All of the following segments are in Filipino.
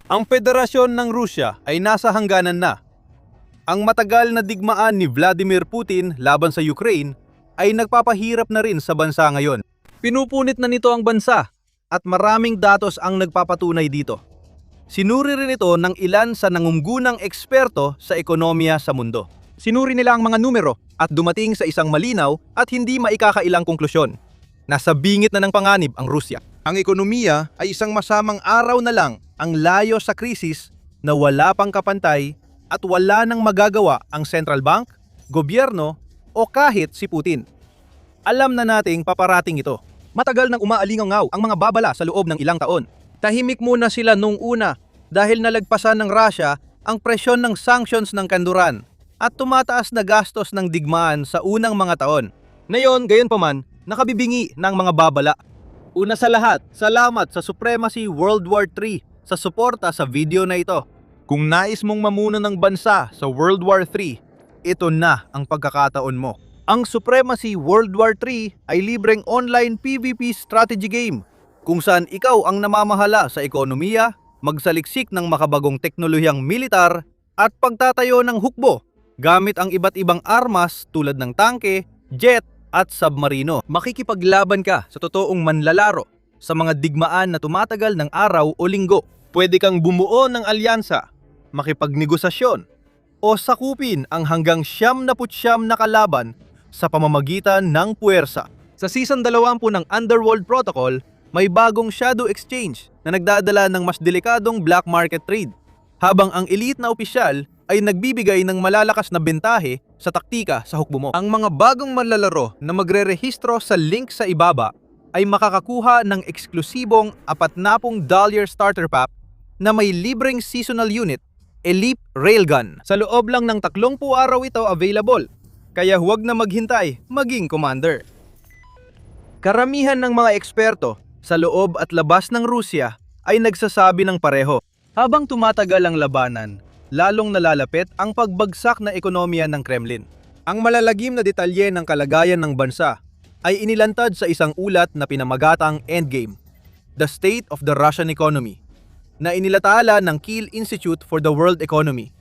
Ang Federasyon ng Rusya ay nasa hangganan na. Ang matagal na digmaan ni Vladimir Putin laban sa Ukraine ay nagpapahirap na rin sa bansa ngayon. Pinupunit na nito ang bansa at maraming datos ang nagpapatunay dito. Sinuri rin ito ng ilan sa nangunggunang eksperto sa ekonomiya sa mundo. Sinuri nila ang mga numero at dumating sa isang malinaw at hindi maikakailang konklusyon. Nasa bingit na ng panganib ang Rusya. Ang ekonomiya ay isang masamang araw na lang ang layo sa krisis na wala pang kapantay at wala nang magagawa ang central bank, gobyerno o kahit si Putin. Alam na nating paparating ito. Matagal nang umaalingaw ang mga babala sa loob ng ilang taon. Tahimik muna sila nung una dahil nalagpasan ng Russia ang presyon ng sanctions ng kanluran at tumataas na gastos ng digmaan sa unang mga taon. Ngayon, gayunpaman, nakabibingi ng mga babala. Una sa lahat, salamat sa Supremacy World War III sa suporta sa video na ito. Kung nais mong mamuno ng bansa sa World War III, ito na ang pagkakataon mo. Ang Supremacy World War III ay libreng online PvP strategy game kung saan ikaw ang namamahala sa ekonomiya, magsaliksik ng makabagong teknolohiyang militar at pagtatayo ng hukbo gamit ang iba't ibang armas tulad ng tangke, jet at submarino. Makikipaglaban ka sa totoong manlalaro sa mga digmaan na tumatagal ng araw o linggo. Pwede kang bumuo ng alyansa, makipagnegosasyon, o sakupin ang hanggang 99 na kalaban sa pamamagitan ng puwersa. Sa Season 20 ng Underworld Protocol, may bagong Shadow Exchange na nagdadala ng mas delikadong black market trade, habang ang elite na opisyal ay nagbibigay ng malalakas na bentahe sa taktika sa hukbo mo. Ang mga bagong manlalaro na magre-rehistro sa link sa ibaba ay makakakuha ng eksklusibong $40 starter pack na may libreng seasonal unit, Elite Railgun. Sa loob lang ng 30 araw ito available, kaya huwag na maghintay, maging commander. Karamihan ng mga eksperto sa loob at labas ng Rusya ay nagsasabi ng pareho. Habang tumatagal ang labanan, lalong nalalapit ang pagbagsak na ekonomiya ng Kremlin. Ang malalagim na detalye ng kalagayan ng bansa ay inilantad sa isang ulat na pinamagatang Endgame, The State of the Russian Economy, na inilathala ng Kiel Institute for the World Economy,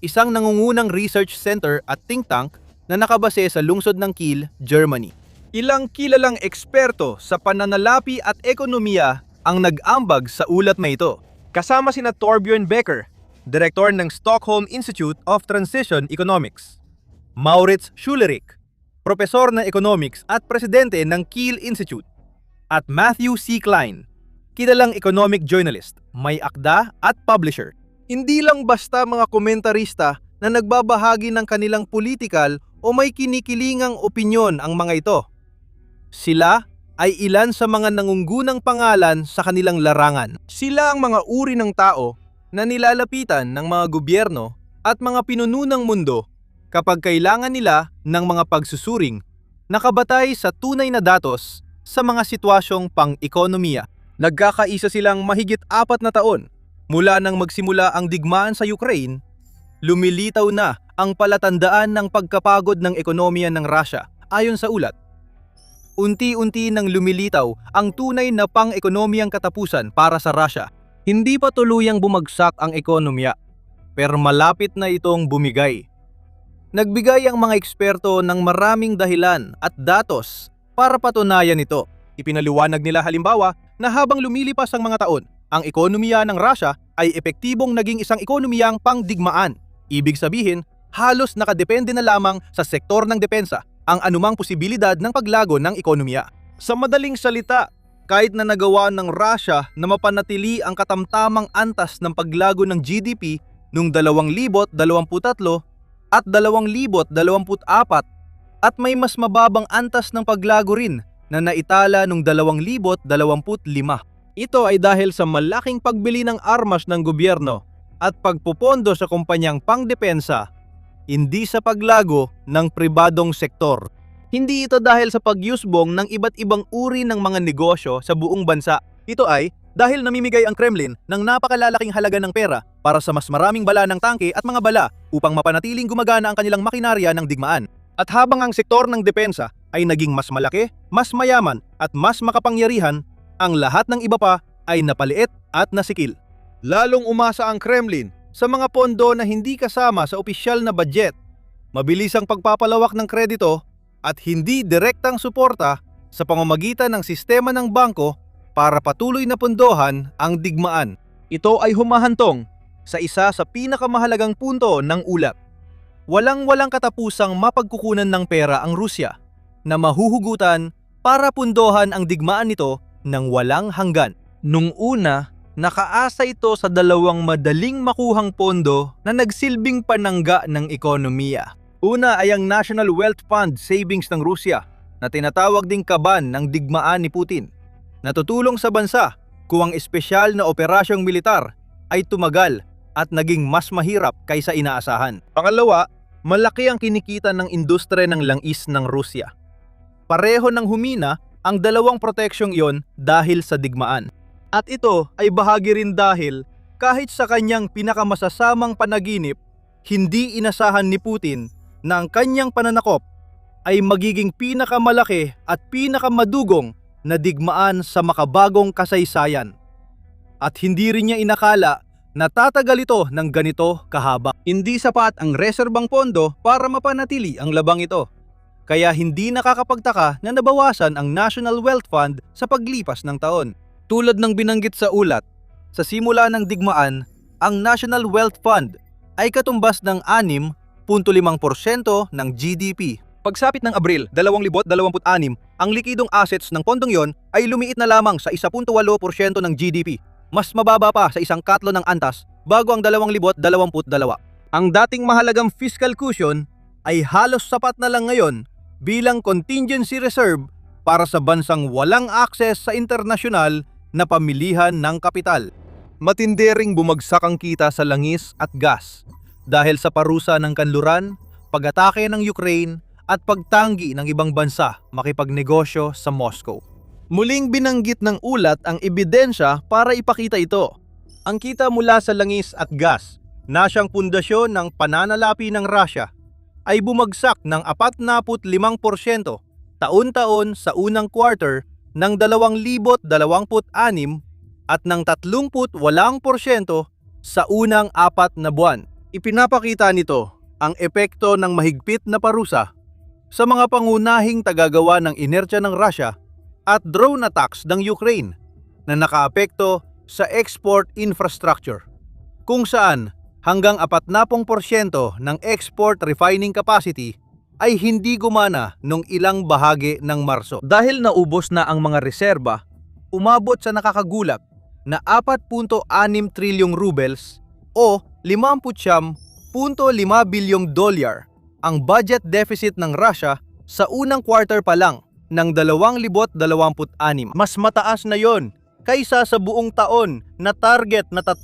isang nangungunang research center at think tank na nakabase sa lungsod ng Kiel, Germany. Ilang kilalang eksperto sa pananalapi at ekonomiya ang nag-ambag sa ulat na ito, kasama sina Torbjörn Becker, Direktor ng Stockholm Institute of Transition Economics, Maurits Schulerich, Profesor ng Economics at Presidente ng Kiel Institute, at Matthew C. Klein, kilalang economic journalist, may akda at publisher. Hindi lang basta mga komentarista na nagbabahagi ng kanilang political o may kinikilingang opinyon ang mga ito. Sila ay ilan sa mga nangunggunang pangalan sa kanilang larangan. Sila ang mga uri ng tao na nilalapitan ng mga gobyerno at mga pinuno ng mundo kapag kailangan nila ng mga pagsusuring nakabatay sa tunay na datos sa mga sitwasyong pang-ekonomiya. Nagkakaisa silang mahigit 4 na taon mula nang magsimula ang digmaan sa Ukraine. Lumilitaw na ang palatandaan ng pagkapagod ng ekonomiya ng Russia ayon sa ulat. Unti-unti nang lumilitaw ang tunay na pang-ekonomiyang katapusan para sa Russia. Hindi pa tuluyang bumagsak ang ekonomiya, pero malapit na itong bumigay. Nagbigay ang mga eksperto ng maraming dahilan at datos para patunayan ito. Ipinaliwanag nila halimbawa na habang lumilipas ang mga taon, ang ekonomiya ng Russia ay epektibong naging isang ekonomiyang pangdigmaan. Ibig sabihin, halos nakadepende na lamang sa sektor ng depensa ang anumang posibilidad ng paglago ng ekonomiya. Sa madaling salita, kahit na nagawa ng Russia na mapanatili ang katamtamang antas ng paglago ng GDP noong 2023 at 2024 at may mas mababang antas ng paglago rin na naitala noong 2025. Ito ay dahil sa malaking pagbili ng armas ng gobyerno at pagpupondo sa kumpanyang pangdepensa, hindi sa paglago ng pribadong sektor. Hindi ito dahil sa pagyusbong ng iba't ibang uri ng mga negosyo sa buong bansa. Ito ay dahil namimigay ang Kremlin ng napakalalaking halaga ng pera para sa mas maraming bala ng tangke at mga bala upang mapanatiling gumagana ang kanilang makinarya ng digmaan. At habang ang sektor ng depensa ay naging mas malaki, mas mayaman at mas makapangyarihan, ang lahat ng iba pa ay napaliit at nasikil. Lalong umasa ang Kremlin sa mga pondo na hindi kasama sa opisyal na budget, mabilis ang pagpapalawak ng kredito at hindi direktang suporta sa pamamagitan ng sistema ng bangko para patuloy na pundohan ang digmaan. Ito ay humahantong sa isa sa pinakamahalagang punto ng ulat. Walang katapusang mapagkukunan ng pera ang Rusya na mahuhugutan para pundohan ang digmaan nito ng walang hanggan. Nung una, nakaasa ito sa dalawang madaling makuhang pondo na nagsilbing panangga ng ekonomiya. Una ay ang National Wealth Fund Savings ng Rusya na tinatawag ding kaban ng digmaan ni Putin. Natutulong sa bansa kung ang espesyal na operasyong militar ay tumagal at naging mas mahirap kaysa inaasahan. Pangalawa, malaki ang kinikita ng industriya ng langis ng Rusya. Pareho ng humina ang dalawang proteksyong iyon dahil sa digmaan. At ito ay bahagi rin dahil kahit sa kanyang pinakamasasamang panaginip, hindi inasahan ni Putin na ang kanyang pananakop ay magiging pinakamalaki at pinakamadugong na digmaan sa makabagong kasaysayan. At hindi rin niya inakala na tatagal ito ng ganito kahaba. Hindi sapat ang reserbang pondo para mapanatili ang labang ito. Kaya hindi nakakapagtaka na nabawasan ang National Wealth Fund sa paglipas ng taon. Tulad ng binanggit sa ulat, sa simula ng digmaan, ang National Wealth Fund ay katumbas ng 6.5% ng GDP. Pagsapit ng Abril 2026, ang likidong assets ng pondong yon ay lumiit na lamang sa 1.8% ng GDP. Mas mababa pa sa isang katlo ng antas bago ang 2022. Ang dating mahalagang fiscal cushion ay halos sapat na lang ngayon bilang contingency reserve para sa bansang walang akses sa internasyonal na pamilihan ng kapital. Matindi ring bumagsak ang kita sa langis at gas dahil sa parusa ng kanluran, pag-atake ng Ukraine at pagtanggi ng ibang bansa makipagnegosyo sa Moscow. Muling binanggit ng ulat ang ebidensya para ipakita ito. Ang kita mula sa langis at gas na siyang pundasyon ng pananalapi ng Russia ay bumagsak ng 45% taon-taon sa unang quarter ng 2026 at ng 38% sa unang 4 na buwan. Ipinapakita nito ang epekto ng mahigpit na parusa sa mga pangunahing tagagawa ng inertsya ng Russia at drone attacks ng Ukraine na nakaapekto sa export infrastructure, kung saan hanggang 40% ng export refining capacity ay hindi gumana nung ilang bahagi ng Marso. Dahil naubos na ang mga reserba, umabot sa nakakagulat na 4.6 trilyong rubles o 59.5 bilyong dolyar ang budget deficit ng Russia sa unang quarter pa lang ng 2026. Mas mataas na yon kaysa sa buong taon na target na 8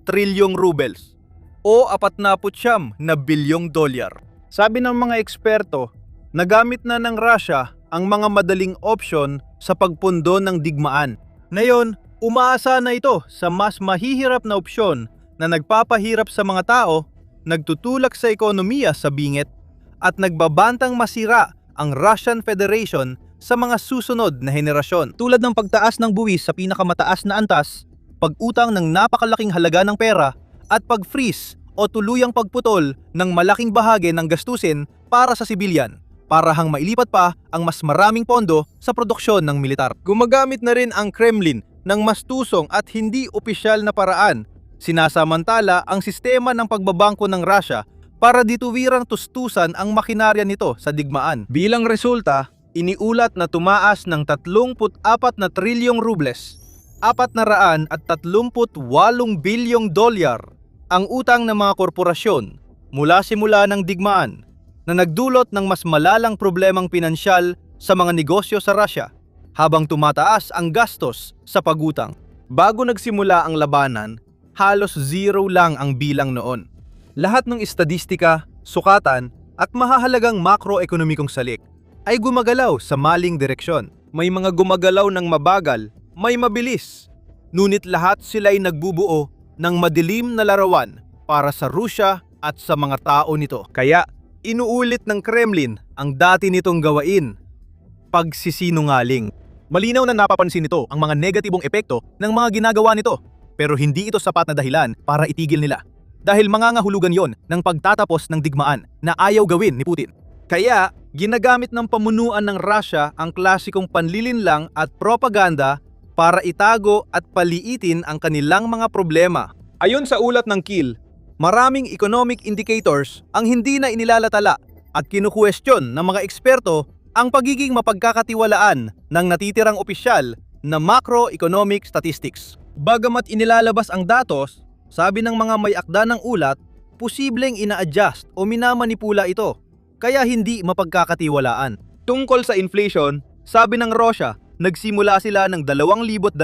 trilyong rubles o 49 bilyong dolyar. Sabi ng mga eksperto, nagamit na ng Russia ang mga madaling opsyon sa pagpundo ng digmaan. Ngayon, umaasa na ito sa mas mahihirap na opsyon na nagpapahirap sa mga tao, nagtutulak sa ekonomiya sa bingit, at nagbabantang masira ang Russian Federation sa mga susunod na henerasyon. Tulad ng pagtaas ng buwis sa pinakamataas na antas, pag-utang ng napakalaking halaga ng pera, at pag-freeze o tuluyang pagputol ng malaking bahagi ng gastusin para sa sibilyan, para hang mailipat pa ang mas maraming pondo sa produksyon ng militar. Gumagamit na rin ang Kremlin ng mas tusong at hindi opisyal na paraan. Sinasamantala ang sistema ng pagbabangko ng Russia para dituwirang tustusan ang makinarya nito sa digmaan. Bilang resulta, iniulat na tumaas ng 34 na trilyong rubles, 438 bilyong dolyar ang utang ng mga korporasyon mula simula ng digmaan, na nagdulot ng mas malalang problemang pinansyal sa mga negosyo sa Russia habang tumataas ang gastos sa pagutang. Bago nagsimula ang labanan, halos zero lang ang bilang noon. Lahat ng estadistika, sukatan at mahahalagang makroekonomikong salik ay gumagalaw sa maling direksyon. May mga gumagalaw ng mabagal, may mabilis. Ngunit lahat sila ay nagbubuo ng madilim na larawan para sa Rusya at sa mga tao nito. Kaya inuulit ng Kremlin ang dati nitong gawain, pagsisinungaling. Malinaw na napapansin nito ang mga negatibong epekto ng mga ginagawa nito. Pero hindi ito sapat na dahilan para itigil nila. Dahil mangangahulugan yon ng pagtatapos ng digmaan na ayaw gawin ni Putin. Kaya, ginagamit ng pamunuan ng Russia ang klasikong panlilinlang at propaganda para itago at paliitin ang kanilang mga problema. Ayon sa ulat ng Kiel, maraming economic indicators ang hindi na inilalatala at kinukwestiyon ng mga eksperto ang pagiging mapagkakatiwalaan ng natitirang opisyal na macroeconomic statistics. Bagamat inilalabas ang datos, sabi ng mga may akda ng ulat, posibleng ina-adjust o minamanipula ito, kaya hindi mapagkakatiwalaan. Tungkol sa inflation, sabi ng Russia, nagsimula sila ng 2026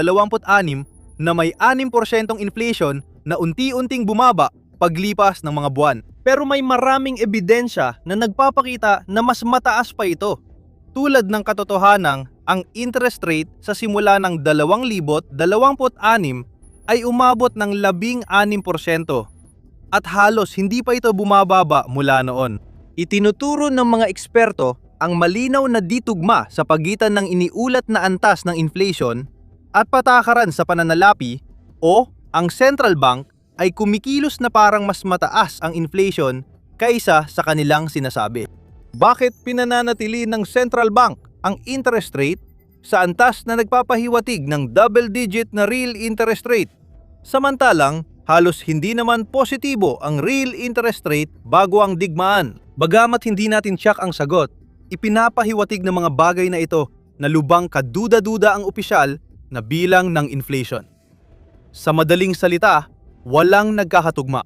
na may 6% inflation na unti-unting bumaba paglipas ng mga buwan. Pero may maraming ebidensya na nagpapakita na mas mataas pa ito. Tulad ng katotohanang ang interest rate sa simula ng 2026 ay umabot ng 16% at halos hindi pa ito bumababa mula noon. Itinuturo ng mga eksperto ang malinaw na ditugma sa pagitan ng iniulat na antas ng inflation at patakaran sa pananalapi o ang central bank ay kumikilos na parang mas mataas ang inflation kaysa sa kanilang sinasabi. Bakit pinananatili ng central bank ang interest rate sa antas na nagpapahiwatig ng double-digit na real interest rate? Samantalang, halos hindi naman positibo ang real interest rate bago ang digmaan. Bagamat hindi natin tiyak ang sagot, ipinapahiwatig ng mga bagay na ito na lubang kaduda-duda ang opisyal na bilang ng inflation. Sa madaling salita, walang nagkakatugma.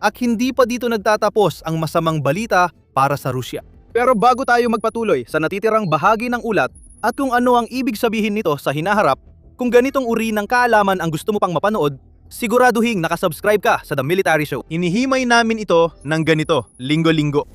At hindi pa dito nagtatapos ang masamang balita para sa Rusya. Pero bago tayo magpatuloy sa natitirang bahagi ng ulat at kung ano ang ibig sabihin nito sa hinaharap, kung ganitong uri ng kaalaman ang gusto mo pang mapanood, siguraduhin nakasubscribe ka sa The Military Show. Inihimay namin ito ng ganito, linggo-linggo.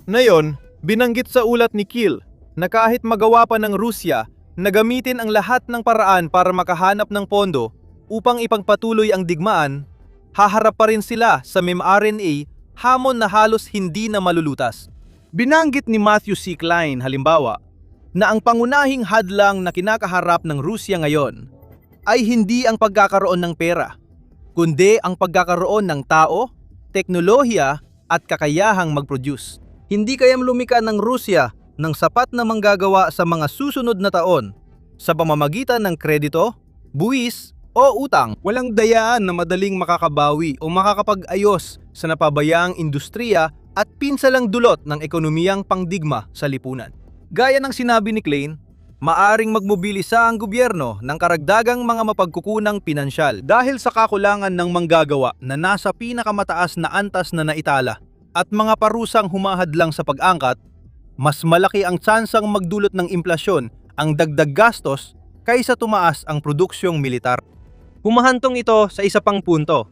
Ngayon, binanggit sa ulat ni Kiel na kahit magawa pa ng Rusya na gamitin ang lahat ng paraan para makahanap ng pondo upang ipagpatuloy ang digmaan, haharap pa rin sila sa mRNA hamon na halos hindi na malulutas. Binanggit ni Matthew C. Klein halimbawa na ang pangunahing hadlang na kinakaharap ng Rusya ngayon ay hindi ang pagkakaroon ng pera, kundi ang pagkakaroon ng tao, teknolohiya at kakayahang mag-produce. Hindi kayang lumika ng Rusya ng sapat na manggagawa sa mga susunod na taon sa pamamagitan ng kredito, buwis o utang. Walang dayaan na madaling makakabawi o makakapag-ayos sa napabayaang industriya at pinsalang dulot ng ekonomiyang pangdigma sa lipunan. Gaya ng sinabi ni Klein, maaring magmobilisa ang gobyerno ng karagdagang mga mapagkukunang pinansyal dahil sa kakulangan ng manggagawa na nasa pinakamataas na antas na naitala at mga parusang humahadlang sa pag-angkat, mas malaki ang tsansang magdulot ng inflasyon ang dagdag gastos kaysa tumaas ang produksyong militar. Humahantong ito sa isa pang punto,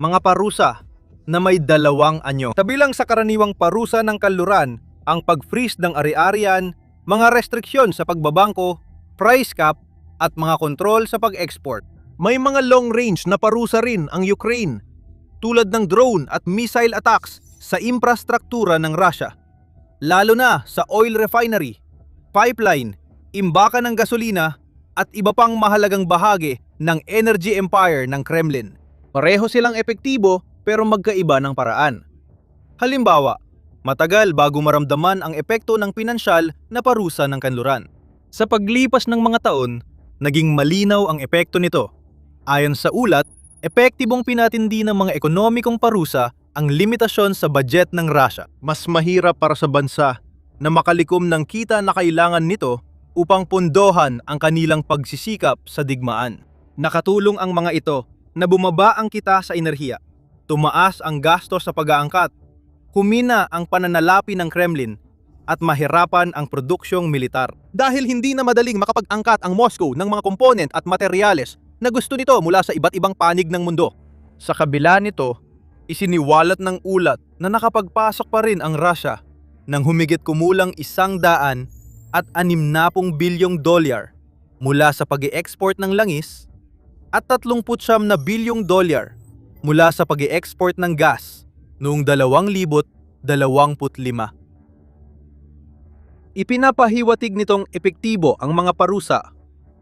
mga parusa na may 2 anyo. Kabilang sa karaniwang parusa ng kanluran, ang pag-freeze ng ari-arian, mga restriksyon sa pagbabangko, price cap, at mga kontrol sa pag-export. May mga long-range na parusa rin ang Ukraine, tulad ng drone at missile attacks sa infrastruktura ng Russia, lalo na sa oil refinery, pipeline, imbakan ng gasolina at iba pang mahalagang bahagi ng energy empire ng Kremlin. Pareho silang epektibo pero magkaiba ng paraan. Halimbawa, matagal bago maramdaman ang epekto ng pinansyal na parusa ng kanluran. Sa paglipas ng mga taon, naging malinaw ang epekto nito. Ayon sa ulat, epektibong pinatindi ng mga ekonomikong parusa ang limitasyon sa budget ng Russia. Mas mahirap para sa bansa na makalikom ng kita na kailangan nito upang pondohan ang kanilang pagsisikap sa digmaan. Nakatulong ang mga ito na bumaba ang kita sa enerhiya, tumaas ang gastos sa pag-aangkat, humina ang pananalapi ng Kremlin at mahirapan ang produksyong militar. Dahil hindi na madaling makapag-angkat ang Moscow ng mga komponent at materyales na gusto nito mula sa iba't ibang panig ng mundo. Sa kabila nito, isiniwalat ng ulat na nakapagpasok pa rin ang Russia ng humigit kumulang $160 bilyong mula sa pag-i-export ng langis at $39 bilyong mula sa pag-i-export ng gas noong 2025. Ipinapahiwatig nitong epektibo ang mga parusa,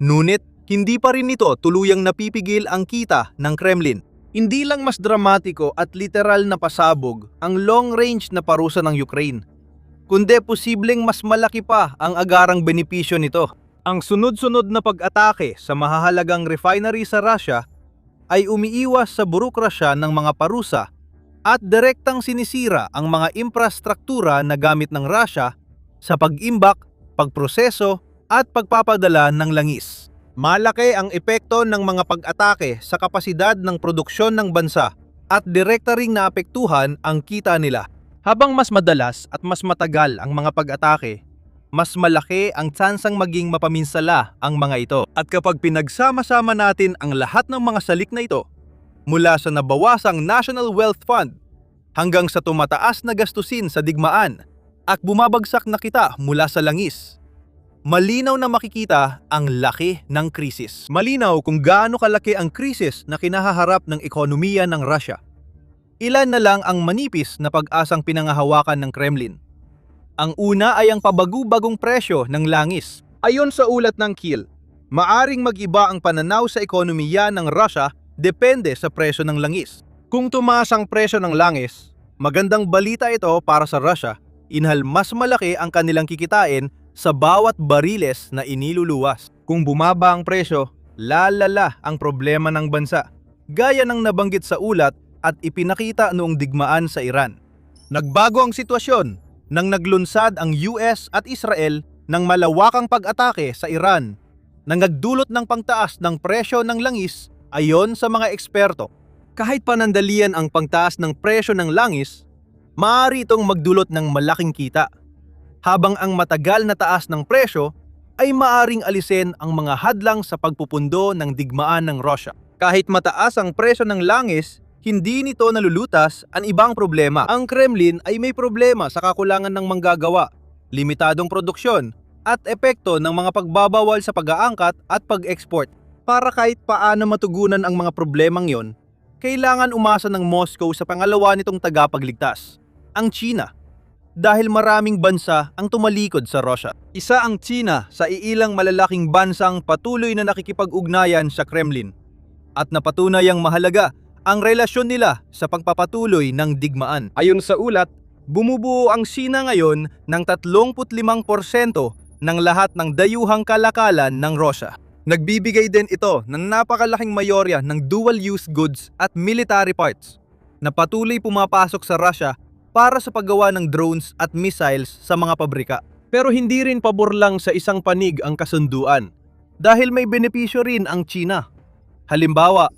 ngunit hindi pa rin nito tuluyang napipigil ang kita ng Kremlin. Hindi lang mas dramatiko at literal na pasabog ang long-range na parusa ng Ukraine, kundi posibleng mas malaki pa ang agarang benepisyo nito. Ang sunod-sunod na pag-atake sa mahahalagang refinery sa Russia ay umiiwas sa burokrasya ng mga parusa at direktang sinisira ang mga infrastruktura na gamit ng Russia sa pag-imbak, pagproseso at pagpapadala ng langis. Malaki ang epekto ng mga pag-atake sa kapasidad ng produksyon ng bansa at direkta ring naapektuhan ang kita nila. Habang mas madalas at mas matagal ang mga pag-atake, mas malaki ang tsansang maging mapaminsala ang mga ito. At kapag pinagsama-sama natin ang lahat ng mga salik na ito, mula sa nabawasang National Wealth Fund hanggang sa tumataas na gastusin sa digmaan at bumabagsak na kita mula sa langis, malinaw na makikita ang laki ng krisis. Malinaw kung gaano kalaki ang krisis na kinahaharap ng ekonomiya ng Russia. Ilan na lang ang manipis na pag-asang pinangahawakan ng Kremlin. Ang una ay ang pabago-bagong presyo ng langis. Ayon sa ulat ng Kiel, maaring mag-iba ang pananaw sa ekonomiya ng Russia depende sa presyo ng langis. Kung tumaas ang presyo ng langis, magandang balita ito para sa Russia, inhal mas malaki ang kanilang kikitain sa bawat bariles na iniluluwas. Kung bumaba ang presyo, lalala ang problema ng bansa, gaya ng nabanggit sa ulat at ipinakita noong digmaan sa Iran. Nagbago ang sitwasyon nang naglunsad ang US at Israel ng malawakang pag-atake sa Iran na nagdulot ng pangtaas ng presyo ng langis ayon sa mga eksperto. Kahit panandalian ang pangtaas ng presyo ng langis, maaari itong magdulot ng malaking kita. Habang ang matagal na taas ng presyo ay maaring alisin ang mga hadlang sa pagpupundo ng digmaan ng Russia. Kahit mataas ang presyo ng langis, hindi nito nalulutas ang ibang problema. Ang Kremlin ay may problema sa kakulangan ng manggagawa, limitadong produksyon, at epekto ng mga pagbabawal sa pag-aangkat at pag-export. Para kahit paano matugunan ang mga problemang yon, kailangan umasa ng Moscow sa pangalawa nitong tagapagligtas, ang China. Dahil maraming bansa ang tumalikod sa Russia. Isa ang China sa iilang malalaking bansang patuloy na nakikipag-ugnayan sa Kremlin at napatunayang mahalaga ang relasyon nila sa pagpapatuloy ng digmaan. Ayon sa ulat, bumubuo ang China ngayon ng 35% ng lahat ng dayuhang kalakalan ng Russia. Nagbibigay din ito ng napakalaking mayorya ng dual-use goods at military parts na patuloy pumapasok sa Russia para sa paggawa ng drones at missiles sa mga pabrika. Pero hindi rin pabor lang sa isang panig ang kasunduan dahil may benepisyo rin ang China. Halimbawa,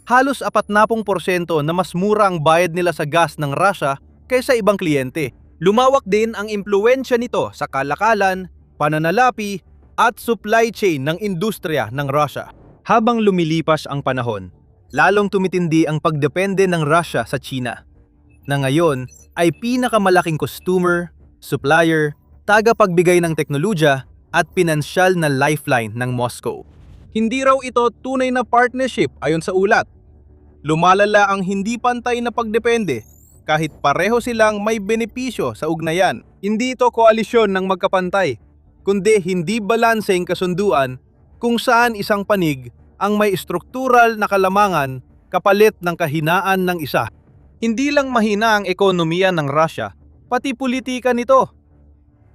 halos 40% na mas mura ang bayad nila sa gas ng Russia kaysa ibang kliyente. Lumawak din ang impluwensya nito sa kalakalan, pananalapi at supply chain ng industriya ng Russia. Habang lumilipas ang panahon, lalong tumitindi ang pagdepende ng Russia sa China, na ngayon ay pinakamalaking customer, supplier, tagapagbigay ng teknolohiya at pinansyal na lifeline ng Moscow. Hindi raw ito tunay na partnership ayon sa ulat. Lumalala ang hindi pantay na pagdepende kahit pareho silang may benepisyo sa ugnayan. Hindi ito koalisyon ng magkapantay, kundi hindi balanseng kasunduan kung saan isang panig ang may struktural na kalamangan kapalit ng kahinaan ng isa. Hindi lang mahina ang ekonomiya ng Russia, pati politika nito.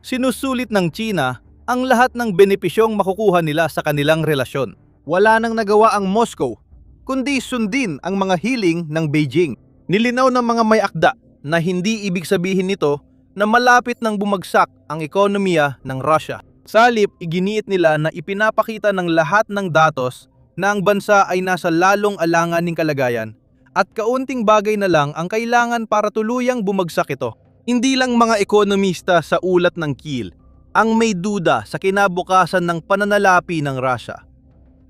Sinusulit ng China ang lahat ng benepisyong makukuha nila sa kanilang relasyon. Wala nang nagawa ang Moscow, kundi sundin ang mga hiling ng Beijing. Nilinaw ng mga may akda na hindi ibig sabihin nito na malapit nang bumagsak ang ekonomiya ng Russia. Sa halip, iginiit nila na ipinapakita ng lahat ng datos na ang bansa ay nasa lalong alanganing kalagayan at kaunting bagay na lang ang kailangan para tuluyang bumagsak ito. Hindi lang mga ekonomista sa ulat ng Kiel ang may duda sa kinabukasan ng pananalapi ng Russia,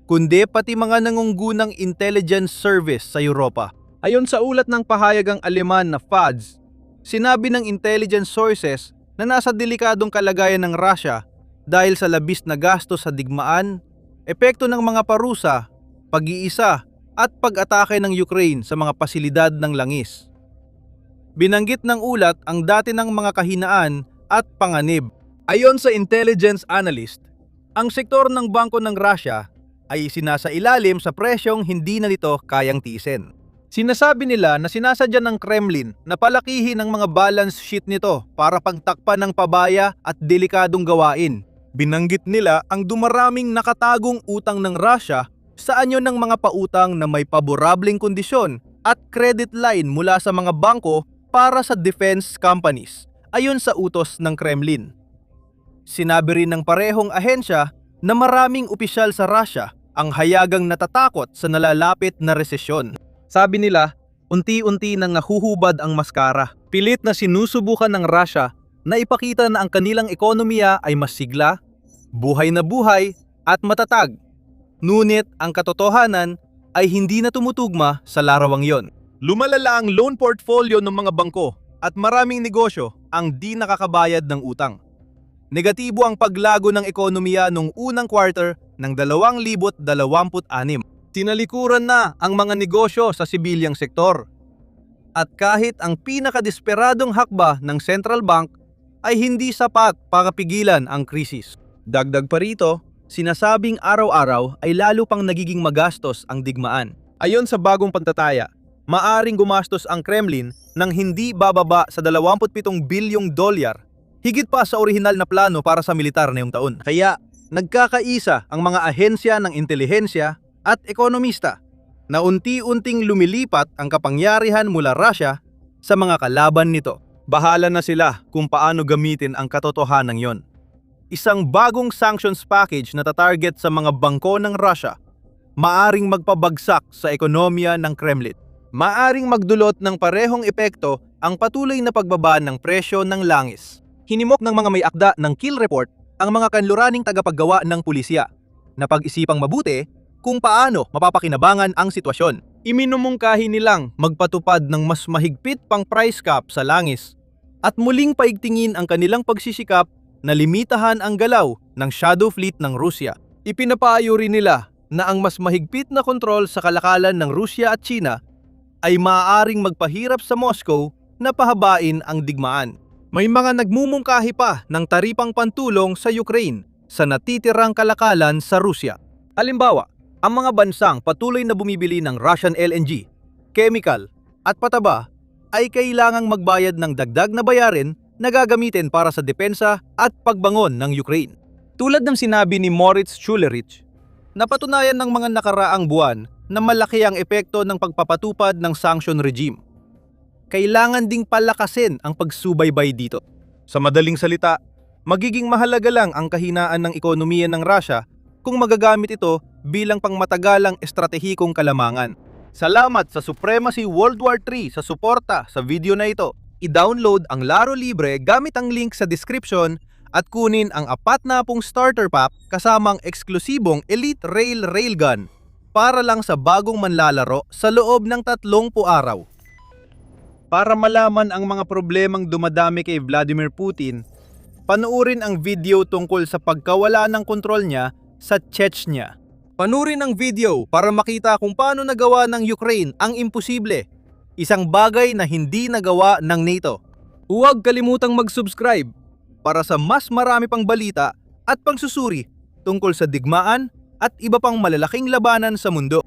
kundi pati mga nangunggunang intelligence service sa Europa. Ayon sa ulat ng pahayagang Aleman na FADS, sinabi ng intelligence sources na nasa delikadong kalagayan ng Russia dahil sa labis na gastos sa digmaan, epekto ng mga parusa, pag-iisa at pag-atake ng Ukraine sa mga pasilidad ng langis. Binanggit ng ulat ang dati ng mga kahinaan at panganib. Ayon sa intelligence analyst, ang sektor ng bangko ng Russia ay sinasailalim sa presyong hindi na nito kayang tiisin. Sinasabi nila na sinasadya ng Kremlin na palakihin ang mga balance sheet nito para pagtakpan ng pabaya at delikadong gawain. Binanggit nila ang dumaraming nakatagong utang ng Russia sa anyo ng mga pautang na may paborableng kondisyon at credit line mula sa mga bangko para sa defense companies, ayon sa utos ng Kremlin. Sinabi rin ng parehong ahensya na maraming opisyal sa Russia ang hayagang natatakot sa nalalapit na resesyon. Sabi nila, unti-unti nang nahuhubad ang maskara. Pilit na sinusubukan ng Russia na ipakita na ang kanilang ekonomiya ay mas sigla, buhay na buhay at matatag. Ngunit ang katotohanan ay hindi na tumutugma sa larawang yon. Lumalala ang loan portfolio ng mga bangko at maraming negosyo ang di nakakabayad ng utang. Negatibo ang paglago ng ekonomiya noong unang quarter ng 2026. Tinalikuran na ang mga negosyo sa sibilyang sektor. At kahit ang pinakadesperadong hakba ng Central Bank ay hindi sapat para pigilan ang krisis. Dagdag pa rito, sinasabing araw-araw ay lalo pang nagiging magastos ang digmaan. Ayon sa bagong pagtataya, maaring gumastos ang Kremlin ng hindi bababa sa $27 bilyong, higit pa sa orihinal na plano para sa militar ngayong taon. Kaya nagkakaisa ang mga ahensya ng intelihensya at ekonomista na unti-unting lumilipat ang kapangyarihan mula Russia sa mga kalaban nito. Bahala na sila kung paano gamitin ang katotohanan yon. Isang bagong sanctions package na tatarget sa mga bangko ng Russia maaring magpabagsak sa ekonomiya ng Kremlin. Maaring magdulot ng parehong epekto ang patuloy na pagbaba ng presyo ng langis. Hinimok ng mga may akda ng kill report ang mga kanluraning tagapaggawa ng pulisya na pag-isipang mabuti kung paano mapapakinabangan ang sitwasyon. Iminumungkahi nilang magpatupad ng mas mahigpit pang price cap sa langis at muling paigtingin ang kanilang pagsisikap na limitahan ang galaw ng shadow fleet ng Rusya. Ipinapayo rin nila na ang mas mahigpit na kontrol sa kalakalan ng Rusya at China ay maaaring magpahirap sa Moscow na pahabain ang digmaan. May mga nagmumungkahi pa ng taripang pantulong sa Ukraine sa natitirang kalakalan sa Rusya. Halimbawa, ang mga bansang patuloy na bumibili ng Russian LNG, chemical at pataba ay kailangang magbayad ng dagdag na bayarin na gagamitin para sa depensa at pagbangon ng Ukraine. Tulad ng sinabi ni Moritz Schulerich, napatunayan ng mga nakaraang buwan na malaki ang epekto ng pagpapatupad ng sanction regime. Kailangan ding palakasin ang pagsubaybay dito. Sa madaling salita, magiging mahalaga lang ang kahinaan ng ekonomiya ng Russia kung magagamit ito bilang pangmatagalang estratehikong kalamangan. Salamat sa Supremacy World War III sa suporta sa video na ito. I-download ang Laro Libre gamit ang link sa description at kunin ang 40 starter pack kasamang eksklusibong Elite Rail Railgun para lang sa bagong manlalaro sa loob ng 30 araw. Para malaman ang mga problemang dumadami kay Vladimir Putin, panoorin ang video tungkol sa pagkawala ng kontrol niya sa Chechnya. Panoorin ang video para makita kung paano nagawa ng Ukraine ang imposible, isang bagay na hindi nagawa ng NATO. Huwag kalimutang mag-subscribe para sa mas marami pang balita at pangsusuri tungkol sa digmaan at iba pang malalaking labanan sa mundo.